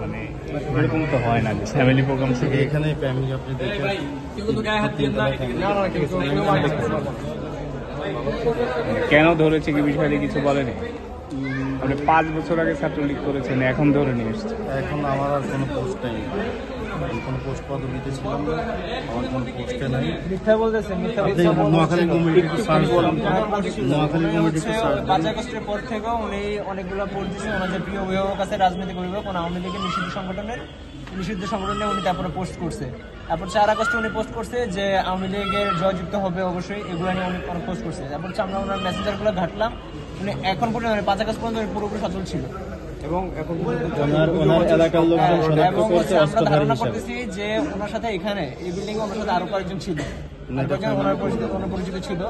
মানে এরকম তো হয় না যে ফ্যামিলি প্রোগ্রাম থেকে এখানে ফ্যামিলি আপনি দেখেন কেন ধরেছে কি বিষয়ে কিছু বলেনি? আপনি 5 বছর আগে ছাত্রলীগ করেছেন, এখন ধরে নিয়ে এসছে। এখন আমার আর কোনো পোস্ট নেই, আমি কোনো পোস্ট পদবিতে ছিলাম না, আমার কোনো পোস্টে নাই। মিথ্যা বলতেছে, নোয়াখালী কমিটিকে সার্চ করলাম, নোয়াখালী কমিটিকে 5 আগস্টের পর থেকেও উনি অনেকগুলো পোস্ট দিচ্ছেন ওনাদের প্রিয় অভিভাবক আছে রাজনৈতিক অভিভাবক, কোন আওয়ামী লীগের নিষিদ্ধ সংগঠনে উনি তারপরে পোস্ট করছে। তারপর 4 আগস্টে উনি পোস্ট করছে যে আওয়ামী লীগের জয়যুক্ত হবে অবশ্যই, এগুলো নিয়ে অনেক পোস্ট করছে। তারপর আমরা ওনার মেসেঞ্জারগুলো ঘাটলাম, উনি এখন পর্যন্ত 5 আগস্ট পর্যন্ত পুরোপুরি সচল ছিল এবং এখন এলাকার লোকজন আমরা ধারণা করতেছি যে ওনার সাথে এখানে এই বিল্ডিং এ ওনার সাথে আরো কয়েকজন ছিল, ওনার পরিচিত ছিল।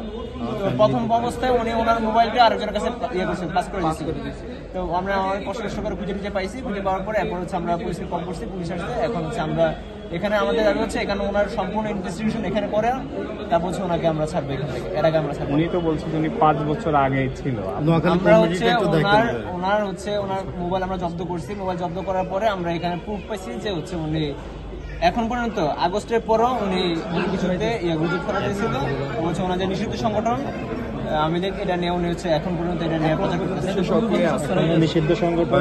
প্রথম অবস্থায় উনি ওনার মোবাইলটা আরেকজনের কাছে পাস করে দিয়েছিল। তো আমরা অনেক কষ্ট করে খুঁজে পাইছি, খুঁজে পাওয়ার পরে এরপর আমরা পুলিশকে কল করছি, পুলিশ আসছে। এখন আমরা এখানে আমাদের দাবি হচ্ছে এখানে ওনার সম্পূর্ণ ইনভেস্টিগেশন এখানে করে, তারপর ওনাকে আমরা ছাড়বো এখান থেকে। এর আগে আমরা ছাড়বো। উনি তো বলছেন উনি 5 বছর আগে ছিল। আমরা ওনার মোবাইল আমরা জব্দ করছি, মোবাইল জব্দ করার পরে আমরা এখানে প্রুফ পাইছি যে উনি এখন পর্যন্ত আগস্টের পরও উনি কিছুতে গুজব করা হয়েছিল, ওনাদের নিষিদ্ধ সংগঠন আমি দেখি এটা নিয়ে উনি এখন পর্যন্ত এটা নিয়ে প্রচার করতেছে। নিষিদ্ধ সংগঠন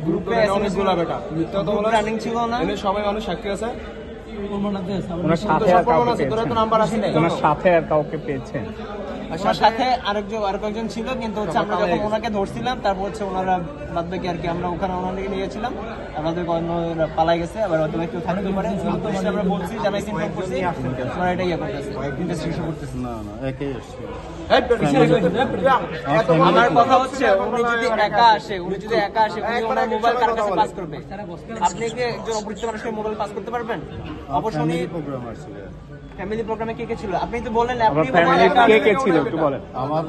গ্রুপে রানিং ছিল না, সবাই মানুষ সাক্ষী আছে। ওনার সাথে আর কাউকে পেয়েছেন? ওনার সাথে আরেকজন ছিল, কিন্তু আমরা যখন ওনাকে ধরছিলাম তারপর ওনারা বাদ বাকি আর কি আমরা ওখানে ওনাকে নিয়েছিলাম, আমাদের পালাই গেছে। আবার হয়তো কেউ থাকতে পারে, আমরা বলছি জানাইছি, ইনফর্ম করছি, ওরা এটা করতেছে, ইনভেস্টিগেশন করতেছে। আমার কথা হচ্ছে উনি যদি একা আসে উনি ওনার মোবাইল কার কাছে পাস করবে? আপনি কি একজন অপরিচিত মানুষকে মোবাইল পাস করতে পারবেন? অবশ্যই ফ্যামিলি প্রোগ্রামে কে ছিল? আপনি তো বললেন আপনি কে ছিল একটু বলেন। আমার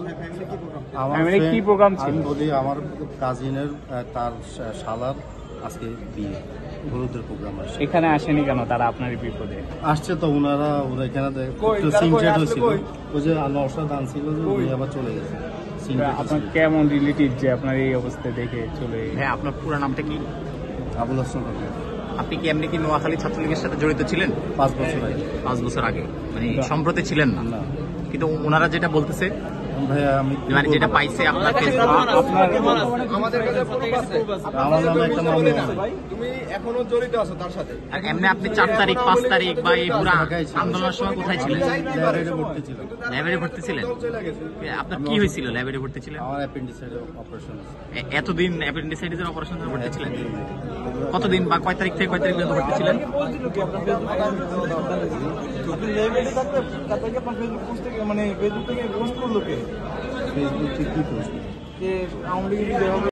ফ্যামিলি কি প্রোগ্রাম ছিল? বলি আমার কাজিনের তার শালার আজকে বিয়ে, হলুদের প্রোগ্রাম আসে। এখানে আসেনি কেন তারা? আপনারই বিপদে আসছে তো ওরা এখানে সিনচেট হয়েছিল, ওই যে নওশাদ দান ছিল যে উনি আবার চলে গেছে। আপনার কেমন রিলেটিভ যে আপনার এই অবস্থায় দেখে চলে? হ্যাঁ, আপনার পুরো নামটা কি? আবুল হাসান। আপনি কি এমনি কি নোয়াখালী ছাত্রলীগের সাথে জড়িত ছিলেন? 5 বছর আগে। 5 বছর আগে মানে সম্প্রতি ছিলেন না, কিন্তু ওনারা যেটা বলতেছে ভাইয়া আমি মানে যেটা পাইছে আপনার আমার নামে একটা মামলা আছে, তুমি এখনো জড়িত আছো তার সাথে। এমনি আপনি 4 তারিখ 5 তারিখ বা এই পুরো আন্দোলনের সময় কোথায় ছিলেন? ল্যাবরেটরি ভর্তি ছিলেন। আপনার কি হয়েছিল? ল্যাবরেটরি ভর্তি ছিলেন? আমার অ্যাপেন্ডিসাইটিস অপারেশন আছে। এতদিন অ্যাপেন্ডিসাইটিসের অপারেশন ভর্তি ছিলেন? কতদিন বা কয় তারিখ থেকে কয় তারিখ পর্যন্ত ভর্তি ছিলেন? ফেসবুক থেকে কি পোস্ট?